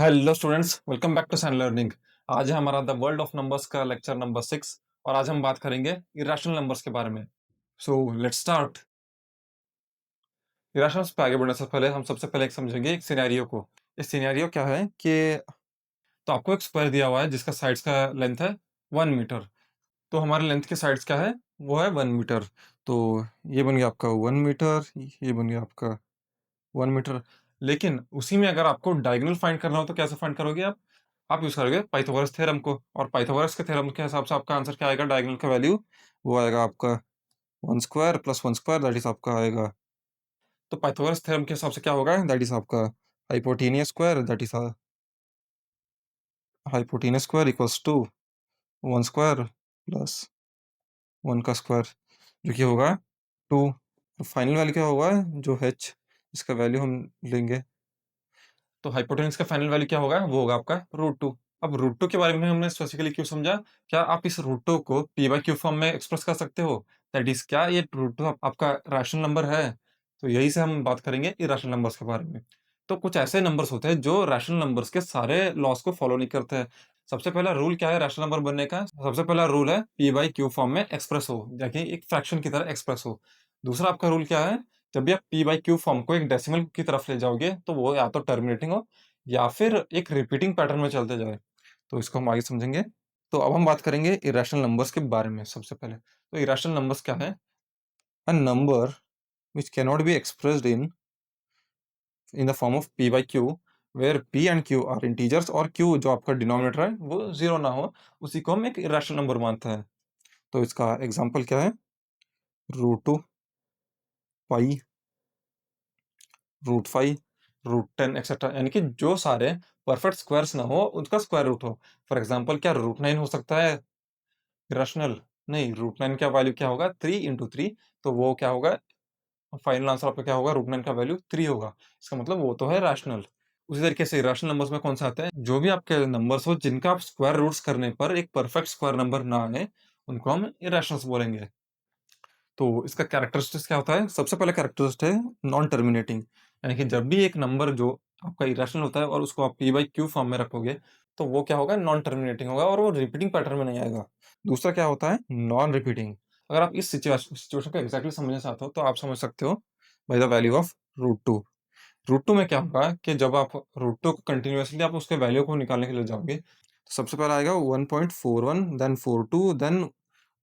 Hello students, welcome back to San Learning. आज है हमारा द वर्ल्ड ऑफ नंबर्स का लेक्चर नंबर 6 और आज हम बात करेंगे इरेशनल नंबर्स के बारे में। So let's start. इरेशनल्स पे आगे बढ़ने से पहले हम सबसे पहले एक समझेंगे एक सिनेरियो को। इस सिनेरियो क्या है कि तो आपको एक स्क्वायर दिया हुआ है जिसका साइड्स का लेंथ है 1 मीटर। तो हमारे लेंथ के साइड्स क्या है, वो है 1 मीटर। तो ये बन गया आपका 1 मीटर, ये बन गया आपका 1 मीटर। लेकिन उसी में अगर आपको डायगोनल फाइंड करना हो तो कैसे फाइंड करोगे आप यूज करोगे पाइथागोरस थ्योरम को। और पाइथागोरस के थ्योरम के हिसाब से आपका आंसर क्या आएगा, डायगोनल का वैल्यू वो आएगा आपका 1 square plus 1 square, that is आपका आएगा। तो पाइथागोरस थ्योरम के हिसाब से क्या होगा, दैट इज आपका hypotenuse square, that is hypotenuse square equals to 1 square plus 1 का स्क्वायर, जो कि होगा 2। फाइनल वैल्यू क्या होगा, जो h इसका वैल्यू हम लेंगे, तो हाइपोटेन्यूज का फाइनल वैल्यू क्या होगा, वो होगा आपका √2। अब √2 के बारे में हमने स्पेसिफिकली क्यों समझा, क्या आप इस √2 को पी बाई क्यू फॉर्म में एक्सप्रेस कर सकते हो, दैट इज क्या ये √2 आपका रैशनल नंबर है। तो यही से हम बात करेंगे इरेशनल नंबर्स के बारे में। तो कुछ ऐसे नंबर्स होते हैं जो रैशनल नंबर्स के सारे लॉस को फॉलो नहीं करते हैं। सबसे पहला रूल क्या है रैशनल नंबर बनने का, सबसे पहला रूल है पी बाई क्यू फॉर्म में एक्सप्रेस हो, यानी एक फ्रैक्शन की तरह एक्सप्रेस हो। दूसरा आपका रूल क्या है, जब भी आप पी बाई क्यू फॉर्म को एक डेसिमल की तरफ ले जाओगे तो वो या तो टर्मिनेटिंग हो या फिर एक रिपीटिंग पैटर्न में चलते जाए। तो इसको हम आगे समझेंगे। तो अब हम बात करेंगे इरेशनल नंबर्स के बारे में। सबसे पहले तो इरेशनल नंबर्स क्या है, a number which cannot be expressed in the form of p by q, where p and q are integers और q जो आपका डिनोमिनेटर है वो जीरो ना हो, उसी को हम एक इरेशनल नंबर मानते हैं। तो इसका एग्जांपल क्या है, √2, पाई, √5, √10 एक्सेट्रा, यानी कि जो सारे परफेक्ट स्क्वायर्स ना हो उनका स्क्वायर रूट हो। फॉर एग्जांपल क्या √9 हो सकता है रैशनल? नहीं, √9 का वैल्यू क्या होगा, 3 × 3। तो वो क्या होगा, फाइनल आंसर आपका क्या होगा, √9 का वैल्यू 3 होगा। इसका मतलब वो तो है रैशनल। उसी तरीके से इरेशनल नंबर्स में कौन से आते हैं, जो भी आपके नंबर्स हो जिनका आप स्क्वायर रूट्स करने पर एक परफेक्ट स्क्वायर नंबर ना आए, उनको हम इरेशनल्स बोलेंगे। तो इसका कैरेक्टरिस्टिक्स क्या होता है, सबसे पहला कैरेक्टरिस्टिक है नॉन टर्मिनेटिंग, यानी कि जब भी एक नंबर जो आपका इरेशनल होता है और उसको आप पी बाई क्यू फॉर्म में रखोगे तो वो क्या होगा, नॉन टर्मिनेटिंग होगा और वो रिपीटिंग पैटर्न में नहीं आएगा। दूसरा क्या होता है, नॉन रिपीटिंग। अगर आप इस सिचुएशन को एग्जैक्टली समझना चाहते हो तो आप समझ सकते हो बाय द वैल्यू ऑफ √2। √2 में क्या होगा कि जब आप √2 को कंटिन्यूअसली आप उसके वैल्यू को निकालने के लिए जाओगे तो सबसे पहले आएगा 1.41, देन 42, देन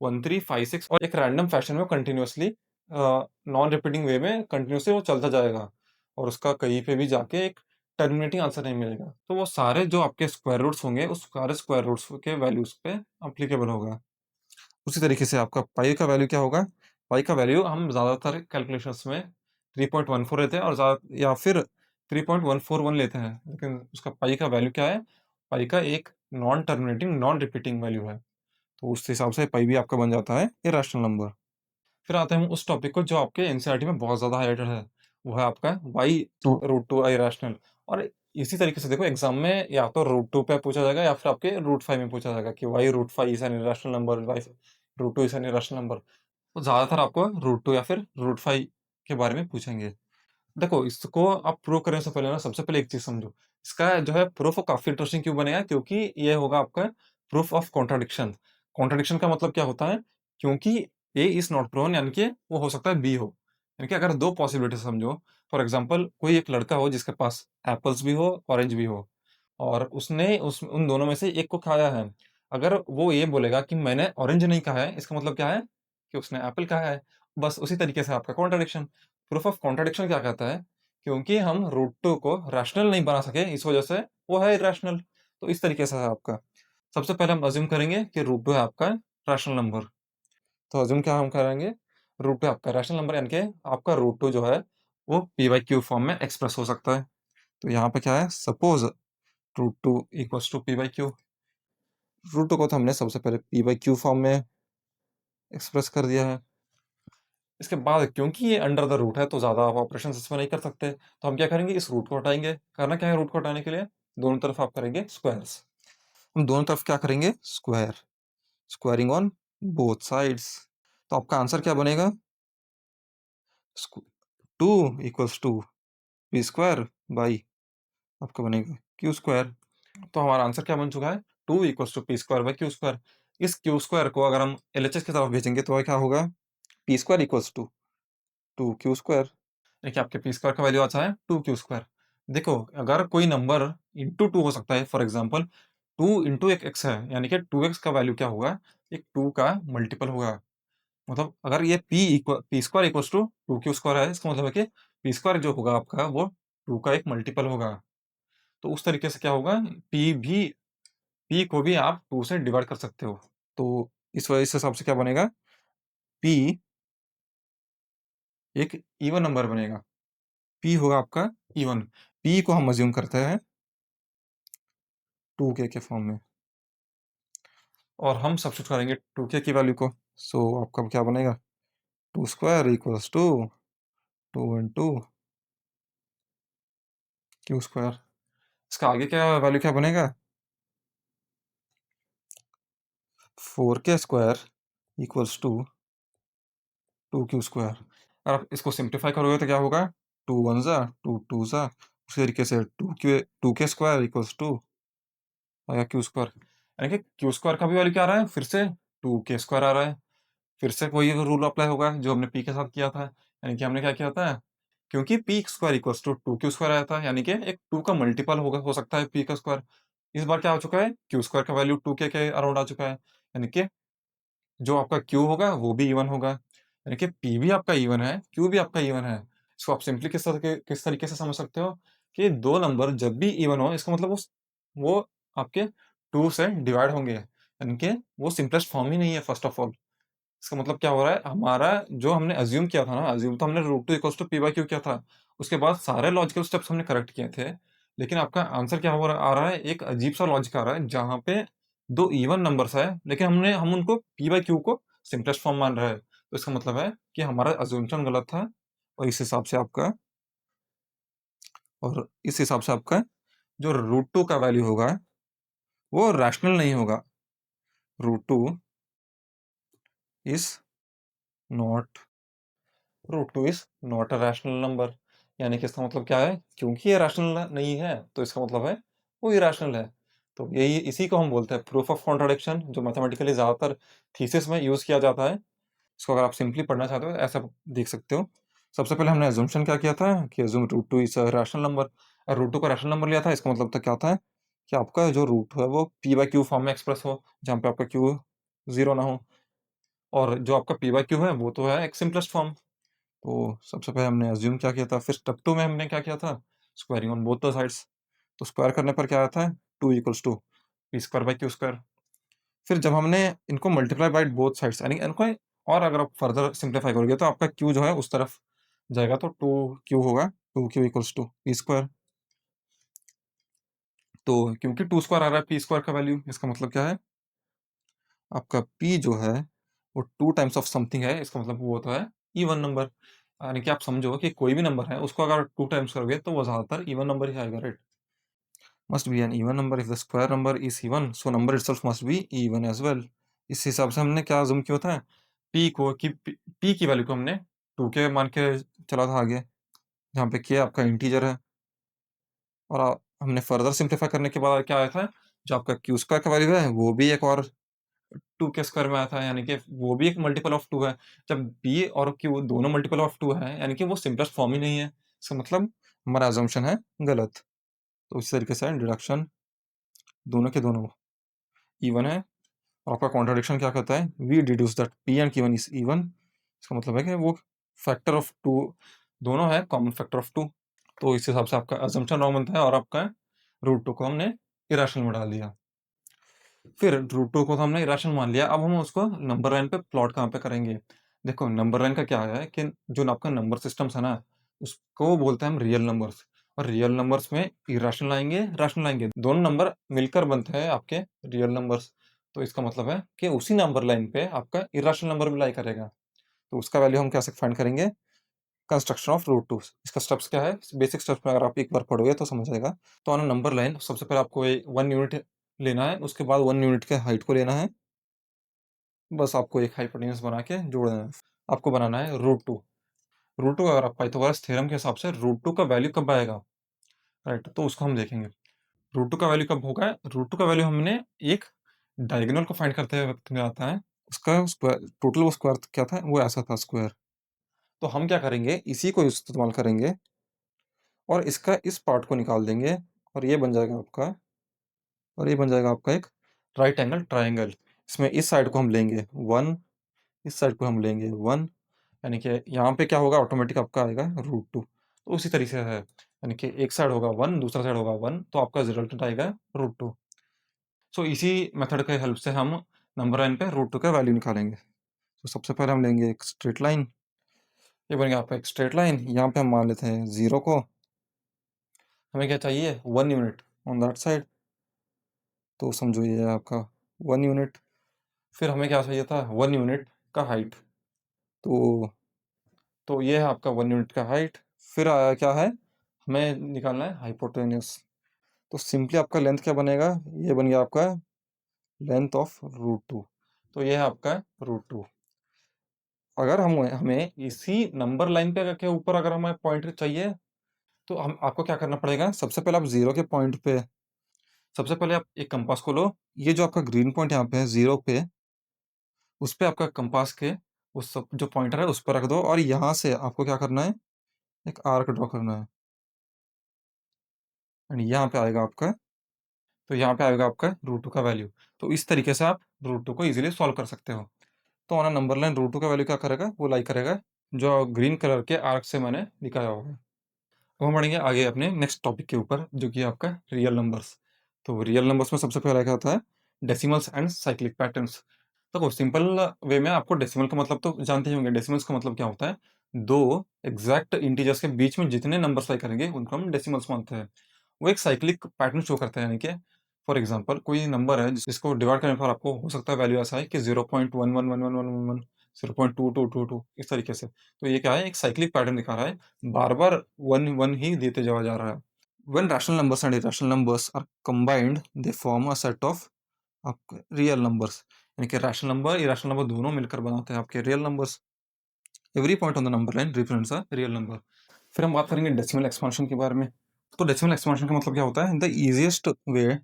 1356 और एक रैंडम फैशन में कंटिन्यूअसली नॉन रिपीटिंग वे में कंटिन्यूअसली वो चलता जाएगा और उसका कहीं पे भी जाके एक टर्मिनेटिंग आंसर नहीं मिलेगा। तो वो सारे जो आपके स्क्वायर रूट्स होंगे उस सारे स्क्वायर रूट्स के वैल्यूज पे अप्लीकेबल होगा। उसी तरीके से आपका पाई का वैल्यू क्या होगा, पाई का वैल्यू हम ज़्यादातर कैलकुलेशंस में 3.14 लेते हैं और या फिर 3.141 लेते हैं, लेकिन उसका पाई का वैल्यू क्या है, पाई का एक non terminating non repeating value है। तो उस हिसाब से पाई भी आपका बन जाता है इरेशनल नंबर। फिर आते हैं हम उस टॉपिक को जो आपके एनसीईआरटी में बहुत ज़्यादा हाइलाइटेड है, वो है आपका वाई √2 इरेशनल। और इसी तरीके से देखो एग्जाम में या तो √2 पे पूछा जाएगा या फिर आपके √5 में पूछा जाएगा कि why √5 is an irrational number, why √2 is an irrational number. तो ज़्यादातर आपको √2 या फिर √5 के बारे में पूछेंगे। देखो, इसको आप प्रूव करने से पहले ना सबसे पहले एक चीज़ समझो। इसका जो है प्रूफ काफ़ी इंटरेस्टिंग क्यों बनेगा, क्योंकि ये होगा आपका प्रूफ ऑफ कॉन्ट्रडिक्शन। कॉन्ट्रडिक्शन का मतलब क्या होता है, क्योंकि ए इज़ नॉट प्रोवन यानी कि वो हो सकता है बी हो। यानी कि अगर 2 पॉसिबिलिटी समझो, फॉर एग्ज़ाम्पल कोई एक लड़का हो जिसके पास एप्पल्स भी हो, ऑरेंज भी हो और उसने उस उन दोनों में से एक को खाया है। अगर वो ये बोलेगा कि मैंने ऑरेंज नहीं खाया है, इसका मतलब क्या है कि उसने एप्पल खाया है। बस उसी तरीके से आपका कॉन्ट्रडिक्शन। प्रूफ ऑफ कॉन्ट्रडिक्शन क्या कहता है, क्योंकि हम √2 को रैशनल नहीं बना सके इस वजह से वो है इरैशनल। तो इस तरीके से है आपका। सबसे पहले हम अज़्यूम करेंगे कि √2 है आपका रैशनल नंबर। तो अज़्यूम क्या हम करेंगे, √2 आपका रैशनल नंबर यानी कि आपका √2 जो है वो पी बाई क्यू फॉर्म में एक्सप्रेस हो सकता है। तो यहाँ पे क्या है, suppose √2 equals to p by q. √2 को तो हमने सबसे पहले पी बाई क्यू फॉर्म में एक्सप्रेस कर दिया है। इसके बाद क्योंकि ये अंडर द रूट है तो ज़्यादा आप ऑपरेशन इसमें नहीं कर सकते, तो हम क्या करेंगे, इस रूट को हटाएंगे। करना क्या है रूट को हटाने के लिए, दोनों तरफ आप करेंगे स्क्वायर्स। हम दोनों तरफ क्या करेंगे, square, squaring on both sides. तो आपका आंसर क्या बनेगा, 2 equals to p square by आपका बनेगा क्यू स्क्वायर। तो हमारा आंसर क्या बन चुका है? 2 equals to p square by q square. इस क्यू स्क्वायर को अगर हम एलएचएस की तरफ भेजेंगे तो क्या होगा? P square equals to 2 q square. देखिए आपके पी स्क्वायर का वैल्यू आता है 2 क्यू स्क्वायर। देखो अगर कोई नंबर इंटू 2 हो सकता है, फॉर एग्जांपल 2 इंटू एक एक्स है, यानी कि 2x का वैल्यू क्या होगा? एक 2 का मल्टीपल होगा। मतलब अगर ये p square equals to 2 q square है, इसका मतलब है कि पी स्क्वायर जो होगा आपका वो 2 का एक मल्टीपल होगा। तो उस तरीके से क्या होगा, पी भी पी को भी आप 2 से डिवाइड कर सकते हो। तो इस वजह से हिसाब से क्या बनेगा? पी एक इवन नंबर बनेगा। पी होगा आपका इवन। पी को हम अज्यूम करते हैं 2k के फॉर्म में, और हम सब्स्टिट्यूट करेंगे 2k की वैल्यू को। सो आपका क्या बनेगा? 2 square equals to 2 into q square. इसका आगे क्या वैल्यू क्या बनेगा? 4k square equals to 2 q square. अगर आप इसको सिंप्लीफाई करोगे तो क्या होगा? 2 वन ज़ा 2 टू ज़ा, उसी तरीके से 2k स्क्वायर इक्वल्स टू आया क्यू स्क्वायर। यानी कि क्यू स्क्वायर का भी वैल्यू क्या आ रहा है? फिर से 2k स्क्वायर आ रहा है। फिर से वही रूल अप्लाई होगा जो हमने पी के साथ किया था। यानी कि हमने क्या किया था, क्योंकि p square equals to 2 q square आया था, यानी कि एक 2 का मल्टीपल होगा, हो सकता है पी का स्क्वायर। इस बार क्या हो चुका है? क्यू स्क्वायर का वैल्यू 2k के अराउंड आ चुका है, यानी कि जो आपका क्यू होगा वो भी इवन होगा। यानी कि पी भी आपका इवन है, क्यू भी आपका इवन है। इसको आप सिंपली किस तरीके से समझ सकते हो कि दो नंबर जब भी इवन हो, इसका मतलब वो आपके 2 से डिवाइड होंगे, यानी कि वो सिंपलेस्ट फॉर्म ही नहीं है फर्स्ट ऑफ ऑल। इसका मतलब क्या हो रहा है, हमारा जो हमने अज्यूम किया था ना, अज्यूम तो हमने root two equals to p by q किया था। उसके बाद सारे लॉजिकल स्टेप्स हमने करेक्ट किए थे, लेकिन आपका आंसर क्या हो रहा आ रहा है, एक अजीब सा लॉजिक आ रहा है जहाँ पे दो इवन नंबर्स है, लेकिन हम उनको पी बाई क्यू को सिंपलेस्ट फॉर्म मान रहे हैं। तो इसका मतलब है कि हमारा अज्यूमशन गलत था, और इस हिसाब से आपका और इस हिसाब से आपका जो रूट टू का वैल्यू होगा वो रैशनल नहीं होगा। Root two is not root two is not a rational number. यानी कि इसका मतलब क्या है, क्योंकि ये रैशनल नहीं है तो इसका मतलब है वो इरेशनल है। तो यही इसी को हम बोलते हैं प्रूफ ऑफ कॉन्ट्राडिक्शन, जो मैथमेटिकली ज़्यादातर थीसिस में यूज़ किया जाता है। इसको अगर आप सिंपली पढ़ना चाहते हो तो ऐसा देख सकते हो। सबसे पहले हमने अजम्पशन क्या किया था कि assume root two is a rational number, और रूट टू का रैशनल नंबर लिया था। इसका मतलब तो क्या होता है कि आपका जो रूट है वो पी बाई क्यू फॉर्म में एक्सप्रेस हो, जहाँ पे आपका क्यू जीरो ना हो, और जो आपका पी बाई क्यू है वो तो है एक सिंपलेस्ट फॉर्म। तो सबसे पहले हमने अज्यूम क्या किया था, फिर स्टेप 2 में हमने क्या किया था, squaring on both the sides. तो स्क्वायर करने पर क्या आता है? 2 equals to p square by q square. फिर जब हमने इनको मल्टीप्लाई बाय बोथ साइड्स, यानी इनको और अगर आप फर्दर सिंप्लीफाई करोगे तो आपका क्यू जो है उस तरफ जाएगा, तो 2 क्यू होगा, 2 q equals to p square. तो क्योंकि 2 स्क्वायर आ रहा है पी स्क्वायर का वैल्यू, इसका मतलब क्या है, आपका पी जो है वो 2 टाइम्स ऑफ समथिंग है, इसका मतलब वो तो है इवन नंबर। यानी कि आप समझो कि कोई भी नंबर है उसको अगर 2 टाइम्स करोगे तो वो ज़्यादातर इवन नंबर ही आएगा, right? Must be an even number if the square number is even, so number itself must be even as well. इस हिसाब से हमने क्या अज्यूम किया होता है, पी की वैल्यू को हमने 2k मान के चला था आगे, जहाँ पे k आपका इंटीजर है। और हमने फर्दर सिंप्लीफाई करने के बाद क्या आया था, जो आपका क्यू स्क्वायर का वैल्यू है वो भी एक और 2k स्क्वायर में आया था, यानी कि वो भी एक मल्टीपल ऑफ 2 है। जब b और q दोनों मल्टीपल ऑफ 2 है, यानी कि वो सिंपलेस्ट फॉर्म ही नहीं है। इसका मतलब हमारा अजम्पशन है गलत। तो इस तरीके से डिडक्शन दोनों के दोनों इवन है। और आपका कॉन्ट्राडिक्शन क्या कहता है, we deduce that p and q is even. इसका मतलब है कि वो फैक्टर ऑफ 2 दोनों है, कॉमन फैक्टर ऑफ 2। तो इस हिसाब से आपका अजम्पशन रॉन्ग बनता है, और आपका रूट 2 को हमने इरेशनल में डाल दिया। फिर रूट 2 को तो हमने इरेशनल मान लिया, अब हम उसको नंबर लाइन पे प्लॉट कहाँ पे करेंगे? देखो नंबर लाइन का क्या है कि जो आपका नंबर सिस्टम्स है ना, उसको बोलते हैं हम रियल नंबर्स। और रियल नंबर्स में इरेशनल आएंगे, रैशनल आएंगे, दोनों नंबर मिलकर बनते हैं आपके रियल नंबर्स। तो इसका मतलब है कि उसी नंबर लाइन पे आपका इरेशनल नंबर भी लाई करेगा। तो उसका वैल्यू हम कैसे फाइंड करेंगे? Construction of root two. इसका स्टेप्स क्या है, बेसिक स्टेप्स में अगर आप एक बार पढ़ोगे तो समझ आएगा। तो ऑन नंबर लाइन सबसे पहले आपको 1 यूनिट लेना है, उसके बाद 1 यूनिट के हाइट को लेना है। बस आपको एक हाइपोटेन्यूज बना के जोड़ना है। आपको बनाना है रूट टू। रूट टू अगर आप पाइथागोरस थ्योरम के हिसाब से रूट टू का वैल्यू कब आएगा, राइट? तो उसको हम देखेंगे। रूट 2 का वैल्यू कब होगा? रूट 2 का वैल्यू हमने एक डायगोनल को फाइंड करते वक़्त में आता है। उसका स्क्वायर टोटल वो स्क्वायर क्या था? वो ऐसा था स्क्वायर। तो हम क्या करेंगे? इसी को इस्तेमाल करेंगे और इसका इस पार्ट को निकाल देंगे और ये बन जाएगा आपका एक राइट एंगल ट्रायंगल। इसमें इस साइड को हम लेंगे 1, इस साइड को हम लेंगे 1, यानी कि यहाँ पे क्या होगा? ऑटोमेटिक आपका आएगा √2। तो उसी तरीके से है, यानी कि एक साइड होगा 1, दूसरा साइड होगा 1, तो आपका रिजल्टेंट आएगा √2। सो इसी मेथड के हेल्प से हम नंबर लाइन पे √2 का वैल्यू निकालेंगे। तो सबसे पहले हम लेंगे एक स्ट्रेट लाइन, ये बन गया आपका एक स्ट्रेट लाइन। यहाँ पे हम मान लेते हैं 0 को, हमें क्या चाहिए? 1 यूनिट ऑन दैट साइड, तो समझो ये है आपका 1 यूनिट। फिर हमें क्या चाहिए था? 1 यूनिट का हाइट, तो ये है आपका 1 यूनिट का हाइट। फिर आया क्या है? हमें निकालना है हाइपोटेन्यूज। तो सिंपली आपका लेंथ क्या बनेगा? ये बन गया आपका लेंथ ऑफ √2। तो ये है आपका √2। अगर हमें इसी नंबर लाइन पे के ऊपर अगर हमें पॉइंट चाहिए, तो हम आपको क्या करना पड़ेगा? सबसे पहले आप 0 के पॉइंट पे, सबसे पहले आप एक कंपास को लो। ये जो आपका ग्रीन पॉइंट यहाँ पे है 0 पे, उस पे आपका कंपास के उस सब जो पॉइंटर है उस पर रख दो और यहाँ से आपको क्या करना है? एक आर्क ड्रॉ करना है। एंड यहाँ पे आएगा आपका, तो यहाँ पे आएगा आपका √2 का वैल्यू। तो इस तरीके से आप √2 को इजीली सॉल्व कर सकते हो। तो ऑन अ नंबर लाइन √2 का वैल्यू क्या करेगा? वो लाई करेगा जो ग्रीन कलर के आर्क से मैंने दिखाया होगा। अब हम बढ़ेंगे आगे अपने नेक्स्ट टॉपिक के ऊपर, जो कि आपका रियल नंबर्स। तो रियल नंबर्स में सबसे पहला क्या होता है? Decimals and cyclic patterns. देखो सिंपल वे में आपको डेसिमल का मतलब तो जानते ही होंगे। डेसिमल्स का मतलब क्या होता है? दो एग्जैक्ट इंटीजर्स के बीच में जितने नंबर्स लाई करेंगे उनको हम डेसिमल्स मानते हैं। वो एक साइक्लिक पैटर्न शो करते हैं, यानी कि फॉर एग्जांपल कोई नंबर है जिसको डिवाइड करने पर आपको हो सकता है वैल्यू ऐसा है कि 0.111111, 0.2222 इस तरीके से। तो ये क्या है? एक साइक्लिक पैटर्न दिखा रहा है, बार-बार 1 1 ही देते जाया जा रहा है। When rational numbers and irrational numbers are combined, they form a set of आपके रियल नंबर्स, यानी कि रैशनल नंबर, इरेशनल नंबर दोनों मिलकर बनाते हैं आपके real numbers. Every point on the number line represents a real number. फिर हम बात करेंगे डेसिमल एक्सपांशन के बारे में। तो डेसिमल एक्सपांशन का मतलब क्या होता है? The easiest way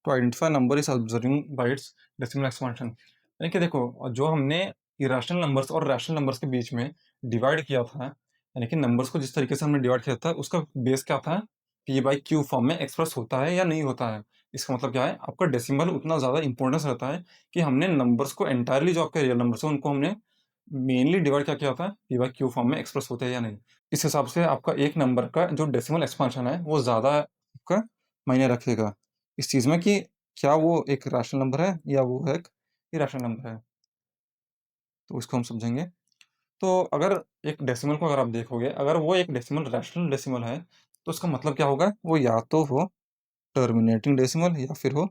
to identify number is observing by its decimal expansion. यानी कि देखो, जो हमने इरेशनल नंबर्स और रैशनल नंबर्स के बीच में डिवाइड किया था, यानी कि नंबर्स को जिस तरीके से हमने डिवाइड किया था उसका बेस क्या था? पी बाई क्यू फॉर्म में एक्सप्रेस होता है या नहीं होता है। इसका मतलब क्या है? आपका डेसिमल उतना ज़्यादा इंपॉर्टेंस रहता है कि हमने नंबर्स को एंटायरली, जो आपके रियल नंबर्स हैं उनको हमने मेनली डिवाइड क्या किया था? पी बाई क्यू फॉर्म में एक्सप्रेस होते हैं या नहीं। इस हिसाब से आपका एक नंबर का जो डेसिमल एक्सपांशन है वो ज़्यादा आपका मायने रखेगा इस चीज़ में कि क्या वो एक रैशनल नंबर है या वो एक इरेशनल नंबर है। तो इसको हम समझेंगे। तो अगर एक डेसिमल को अगर आप देखोगे, अगर वो एक डेसिमल रैशनल डेसिमल है, तो उसका मतलब क्या होगा? वो या तो हो टर्मिनेटिंग डेसिमल या फिर हो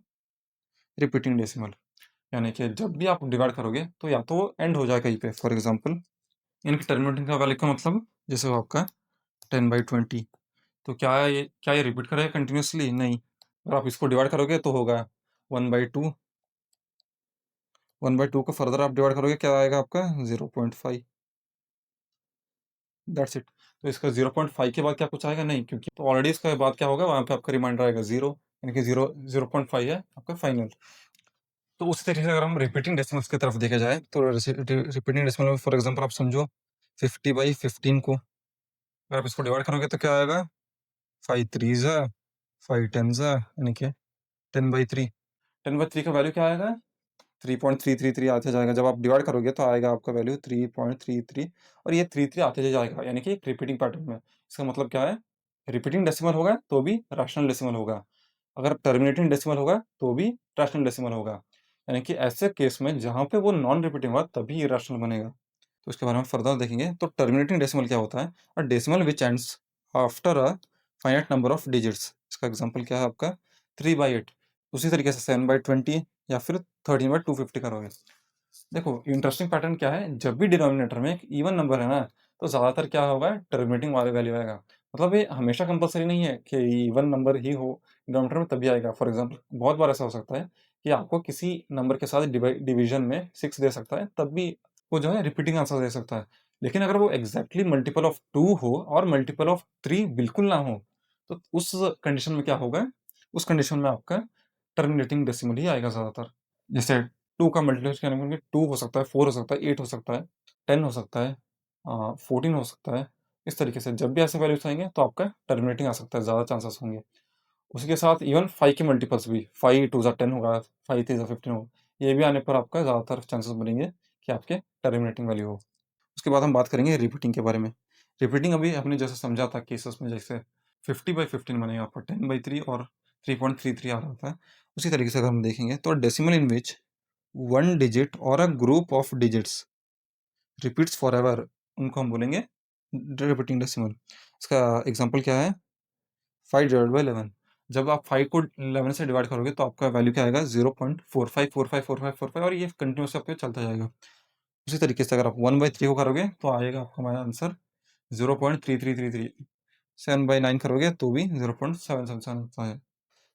रिपीटिंग डेसिमल। यानी कि जब भी आप डिवाइड करोगे तो या तो वो एंड हो जाए कहीं पे। फॉर एग्जांपल, इनकी टर्मिनेटिंग का वैल्यू का मतलब जैसे वो आपका 10/20, तो क्या ये रिपीट करेगा कंटिन्यूअसली? नहीं। और आप इसको डिवाइड करोगे तो होगा 1/2। 1/2 को फर्दर आप डिवाइड करोगे, क्या आएगा आपका? 0.5। That's it. तो इसका 0.5 के बाद क्या कुछ आएगा? नहीं, क्योंकि तो ऑलरेडी इसके बाद क्या होगा? वहाँ पे आपका रिमाइंडर आएगा 0, यानी कि 0.5 है आपका फाइनल। तो उसी तरीके से अगर हम रिपीटिंग डेसिमल्स की तरफ देखे जाए, तो रिपीटिंग डेसिमल में फॉर एग्जांपल आप समझो 50/15 को अगर आप इसको डिवाइड करोगे तो क्या आएगा? 5 3s है, 5 10s है, यानी कि 10/3। 10/3 का वैल्यू क्या आएगा? 3.333 आते जाएगा। जब आप डिवाइड करोगे तो आएगा आपका वैल्यू 3.33, और ये 33 आते जाएगा, यानी कि एक रिपीटिंग पैटर्न में। इसका मतलब क्या है? रिपीटिंग डेसिमल होगा तो भी रैशनल डेसिमल होगा, अगर टर्मिनेटिंग डेसिमल होगा तो भी रैशनल डेसिमल होगा। यानी कि ऐसे केस में जहाँ पे वो नॉन रिपीटिंग होगा तभी इरेशनल बनेगा। तो इसके बारे में फर्दर देखेंगे। तो टर्मिनेटिंग डेसिमल क्या होता है? A decimal which ends after a finite number of digits. इसका एग्जांपल क्या है आपका? 3/8। उसी तरीके से 7/20 या फिर 13/250 करोगे। देखो इंटरेस्टिंग पैटर्न क्या है? जब भी डिनोमिनेटर में एक इवन नंबर है ना, तो ज़्यादातर क्या होगा? टर्मिनेटिंग वाले वैल्यू आएगा। मतलब ये हमेशा कंपल्सरी नहीं है कि इवन नंबर ही हो डिनोमिनेटर में तभी आएगा। फॉर एग्जांपल बहुत बार ऐसा हो सकता है कि आपको किसी नंबर के साथ डिवीजन में 6 दे सकता है, तब भी वो जो है रिपीटिंग आंसर दे सकता है। लेकिन अगर वो एग्जैक्टली मल्टीपल ऑफ 2 हो और मल्टीपल ऑफ 3 बिल्कुल ना हो, तो उस कंडीशन में क्या होगा? उस कंडीशन में आपका टर्मिनेटिंग डेसिमल ही आएगा ज़्यादातर। जैसे 2 का मल्टीप्लिकेशन करने में 2 हो सकता है, 4 हो सकता है, 8 हो सकता है, 10 हो सकता है, 14 हो सकता है। इस तरीके से जब भी ऐसे वैल्यूज़ आएँगे तो आपका टर्मिनेटिंग आ सकता है, ज़्यादा चांसेस होंगे। उसी के साथ इवन 5 के मल्टीपल्स भी, 5 2 ज़ा 10 होगा, 5 3 ज़ा 15 होगा। ये भी आने पर आपका ज़्यादातर चांसेस बनेंगे कि आपके टर्मिनेटिंग वैल्यू हो। उसके बाद हम बात करेंगे रिपीटिंग के बारे में। रिपीटिंग अभी हमने जैसे समझा था केसेस में, जैसे 50/15 बनेगा आपका 10/3 और 3.33 आ रहा था। उसी तरीके से अगर हम देखेंगे तो डेसिमल इन विच 1 डिजिट और a group of digits repeats forever, उनको हम बोलेंगे रिपीटिंग डेसिमल। इसका एग्जांपल क्या है? 5 डिवाइडेड बाय 11। जब आप 5 को 11 से डिवाइड करोगे तो आपका वैल्यू क्या आएगा? 0.45454545 और ये कंटिन्यूअस आपके चलता जाएगा। उसी तरीके से अगर आप 1/3 को करोगे तो आएगा आपका हमारा आंसर 0.3333। 7/9 करोगे तो भी 0.777 है।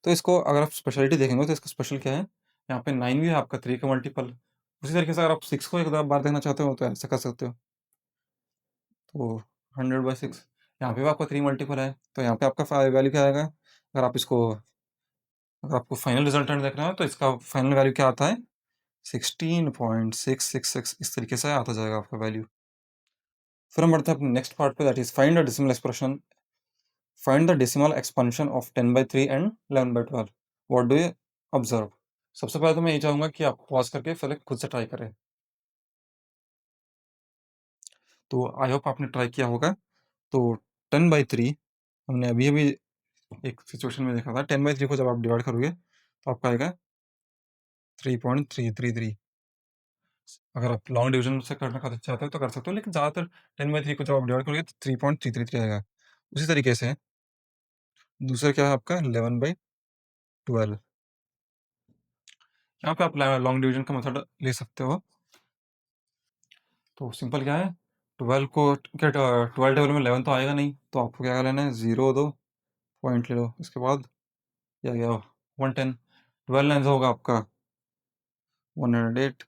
तो इसको अगर आप स्पेशलिटी देखेंगे तो इसका स्पेशल क्या है? यहाँ पे 9 भी है आपका 3 का मल्टीपल। उसी तरीके से अगर आप 6 को एक बार देखना चाहते हो तो ऐसा कर सकते हो। तो 100/6 यहाँ पे भी आपका 3 मल्टीपल है, तो यहाँ पे आपका वैल्यू क्या आएगा? अगर आपको फाइनल रिजल्टेंट देखना है तो इसका फाइनल वैल्यू क्या आता है? 16.666, इस तरीके से आता जाएगा आपका वैल्यू। फिर हम बढ़ते हैं अपने नेक्स्ट पार्ट पे, that is find the decimal expression, find the decimal expansion of 10/3 and 11/12। What do you observe? सबसे पहले तो मैं ये चाहूंगा कि आप पॉज करके पहले खुद से ट्राई करें। तो आई होप आपने ट्राई किया होगा। तो 10/3 हमने अभी अभी एक सिचुएशन में देखा था। 10/3 को जब आप डिवाइड करोगे तो आपका आएगा 3.333। अगर आप लॉन्ग डिवीजन से करना चाहते हो तो कर सकते हो, लेकिन ज़्यादातर 10/3 को जब आप डिवाइड करोगे तो 3.333 आएगा। उसी तरीके से दूसरा क्या है आपका 11/12। यहाँ पे आप लॉन्ग डिवीजन का मेथड ले सकते हो। तो सिंपल क्या है, 12 को क्या 12 टेबल में 11 तो आएगा नहीं, तो आपको क्या लेना है, 0 दो पॉइंट ले लो। इसके बाद क्या गया 110, 12 लाइन होगा आपका 108।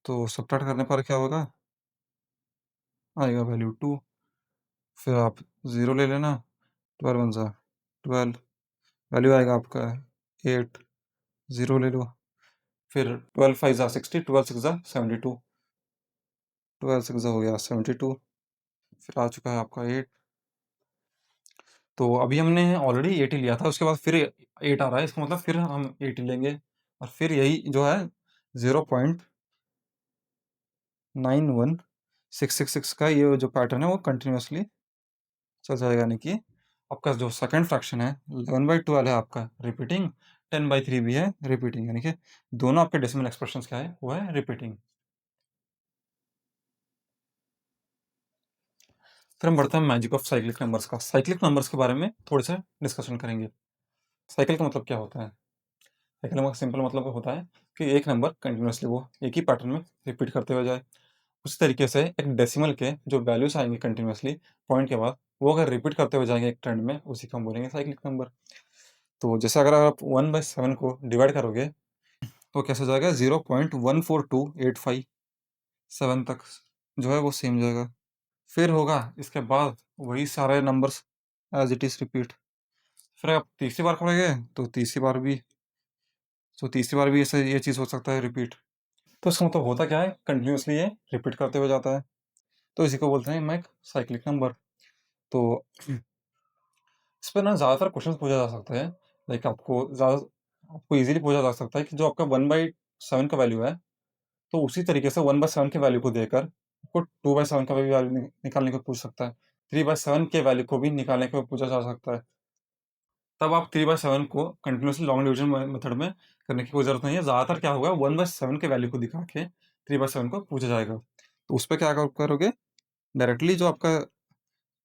तो सब्ट्रैक्ट करने पर क्या होगा, आएगा वैल्यू 2। फिर आप 0 ले लेना, 12 वन ज़ा 12, वैल्यू आएगा आपका 8। 0 ले लो, फिर 12 5 ज़ा 60, 12 6 ज़ा 72, 12 6 ज़ा हो गया 72। फिर आ चुका है आपका 8। तो अभी हमने ऑलरेडी 8 ही लिया था, उसके बाद फिर 8 आ रहा है, इसका मतलब फिर हम 8 ही लेंगे और फिर यही जो है 0.91666 का ये जो पैटर्न है वो कंटिन्यूअसली चल जाएगा। यानी कि आपका जो सेकंड फ्रैक्शन है 11/12 है आपका रिपीटिंग, 10/3 भी है रिपीटिंग, यानी कि दोनों आपके डेसिमल एक्सप्रेशंस क्या है, वो है रिपीटिंग। फिर हम बढ़ते हैं मैजिक ऑफ साइक्लिक नंबर्स का। साइक्लिक नंबर्स के बारे में थोड़ा सा डिस्कशन करेंगे। साइकिल का मतलब क्या होता है? साइकिल का सिंपल मतलब होता है कि एक नंबर कंटिन्यूअसली वो एक ही पैटर्न में रिपीट करते हुए जाए। उसी तरीके से एक डेसिमल के जो वैल्यूज आएंगे कंटिन्यूअसली पॉइंट के बाद, वो अगर रिपीट करते हुए जाएंगे एक ट्रेंड में, उसी को हम बोलेंगे साइक्लिक नंबर। तो जैसे अगर आप 1/7 को डिवाइड करोगे तो कैसे जाएगा, 0.142857 तक जो है वो सेम जाएगा। फिर होगा इसके बाद वही सारे numbers as it is repeat. फिर आप तीसरी बार करोगे तो तीसरी बार भी ऐसे ये चीज़ हो सकता है रिपीट। तो इसका मतलब होता क्या है, कंटिन्यूअसली ये रिपीट करते हुए जाता है, तो इसी को बोलते हैं हम एक साइक्लिक नंबर। तो इस पर ना ज़्यादातर क्वेश्चंस पूछा जा सकता है, लाइक आपको इजीली पूछा जा सकता है कि जो आपका 1/7 का वैल्यू है, तो उसी तरीके से 1/7 के वैल्यू को देकर आपको 2/7 का भी वैल्यू निकालने को पूछ सकता है। 3/7 के वैल्यू को भी निकालने को पूछा जा सकता है। तब आप 3/7 को कंटिन्यूअसली लॉन्ग डिवीजन मेथड में करने की कोई ज़रूरत नहीं है। ज़्यादातर क्या होगा, 1/7 के वैल्यू को दिखा के 3/7 को पूछा जाएगा। तो उस पे क्या करोगे, डायरेक्टली जो आपका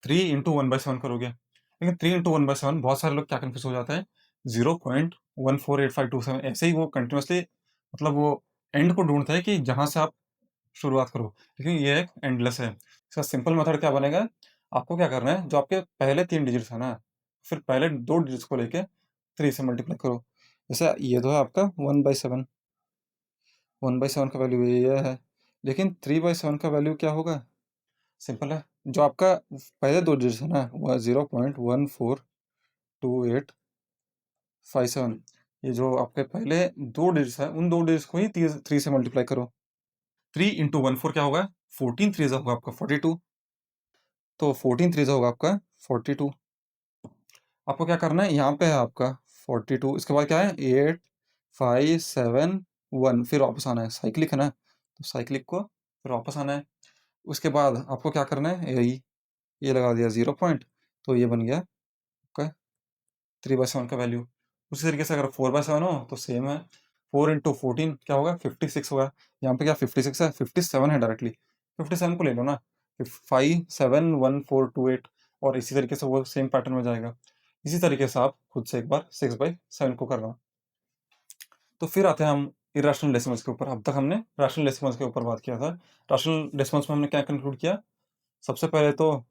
3 इंटू 1/7 करोगे। लेकिन 3 इंटू 1/7 बहुत सारे लोग क्या कन्फ्यूज हो जाते हैं, 0.148527 ऐसे ही वो कंटिन्यूअसली, मतलब वो एंड को ढूंढता है कि जहां से आप शुरुआत करो, लेकिन ये एक एंडलेस है। इसका सिंपल मेथड क्या बनेगा, आपको क्या करना है, जो आपके पहले 3 डिजिट्स है ना, फिर पहले 2 डिजिट्स को लेके 3 से मल्टीप्लाई करो। जैसे ये तो है आपका 1/7, 1/7 का वैल्यू ये है, लेकिन 3/7 का वैल्यू क्या होगा, सिंपल है, जो आपका पहले 2 डिजिट्स है ना, वो 0.148527 1.2857। ये जो आपके पहले 2 डिजिट्स हैं, उन 2 डिजिट्स को ही 3 से मल्टीप्लाई करो। 3 इंटू 14 क्या होगा? 14 3 होगा आपका 42। तो 14 3 होगा आपका 42। आपको क्या करना है, यहाँ पे है आपका 42, इसके बाद क्या है 8 5 7 1, फिर वापस आना है, साइक्लिक है ना, तो साइक्लिक को फिर वापस आना है। उसके बाद आपको क्या करना है, यही ये लगा दिया 0 पॉइंट, तो ये बन गया आपका 3/7 का वैल्यू। उसी तरीके से अगर 4/7 हो तो सेम है, 4 इंटू 14 क्या होगा 56 होगा। यहाँ पे क्या 56 है, 57 है डायरेक्टली, 57 को ले लो ना, 5 7 1 4 2 8, और इसी तरीके से वो सेम पैटर्न में जाएगा। इसी तरीके से आप खुद से एक बार 6/7 को करना। तो फिर आते हैं हम इरेशनल डेसिमल्स के ऊपर। अब तक हमने रैशनल डेसिमल्स के ऊपर बात किया था। रैशनल डेसिमल्स में हमने क्या कंक्लूड किया, सबसे पहले तो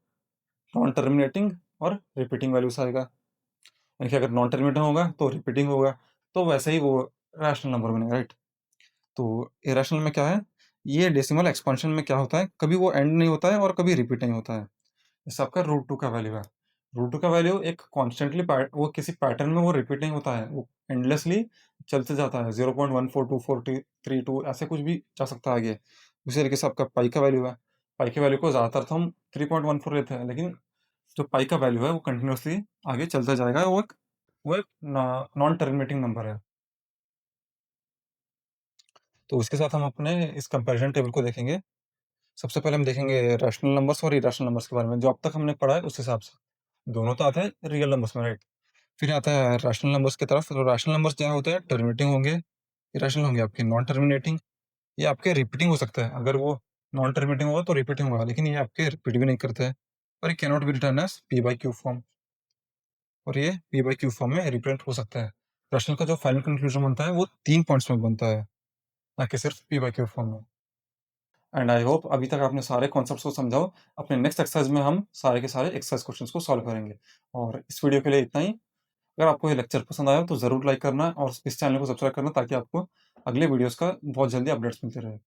नॉन टर्मिनेटिंग और रिपीटिंग वैल्यूज आएगा, यानी कि अगर नॉन टर्मिनेटिंग होगा तो रिपीटिंग होगा, तो वैसे ही वो रैशनल नंबर बनेगा, राइट। तो इरेशनल में क्या है, ये डेसिमल एक्सपांशन में क्या होता है, कभी वो एंड नहीं होता है और कभी रिपीट नहीं होता है। जैसे आपका √2 का वैल्यू है, √2 का वैल्यू एक कॉन्स्टेंटली वो किसी पैटर्न में वो रिपीट नहीं होता है, वो एंडलेसली चलते जाता है, 0.142432 ऐसे कुछ भी जा सकता है आगे। उसी तरीके से आपका पाई का वैल्यू है, पाई के वैल्यू को ज़्यादातर तो हम 3.14 लेते हैं, लेकिन जो पाई का वैल्यू है वो कंटिन्यूसली आगे चलता जाएगा, वो एक नॉन टर्मिनेटिंग नंबर है। तो इसके साथ हम अपने इस कंपैरिजन टेबल को देखेंगे। सबसे पहले हम देखेंगे रैशनल नंबर्स और इरेशनल नंबर्स के बारे में, जो अब तक हमने पढ़ा है उस हिसाब से। दोनों तो आते हैं रियल नंबर्स में, राइट। फिर आता है रैशनल नंबर्स की तरफ, तो रैशनल नंबर्स क्या होते हैं, टर्मिनेटिंग होंगे, इरेशनल होंगे आपके नॉन टर्मिनेटिंग। ये आपके रिपीटिंग हो सकता है, अगर वो नॉन टर्मिनेटिंग होगा तो रिपीटिंग होगा, लेकिन ये आपके रिपीट भी नहीं करते हैं। और ये cannot be written as p/q form, और ये p/q फॉर्म में रिप्रेजेंट हो सकता है। रैशनल का जो फाइनल कंक्लूजन बनता है वो 3 पॉइंट्स में बनता है, ना कि सिर्फ p/q फॉर्म में। एंड आई होप अभी तक आपने सारे कॉन्सेप्ट्स को समझा हो। अपने नेक्स्ट एक्सरसाइज में हम सारे के सारे एक्सरसाइज क्वेश्चंस को सॉल्व करेंगे। और इस वीडियो के लिए इतना ही। अगर आपको ये लेक्चर पसंद आया हो तो ज़रूर लाइक करना और इस चैनल को सब्सक्राइब करना, ताकि आपको अगले वीडियोस का बहुत जल्दी अपडेट्स मिलते रहे।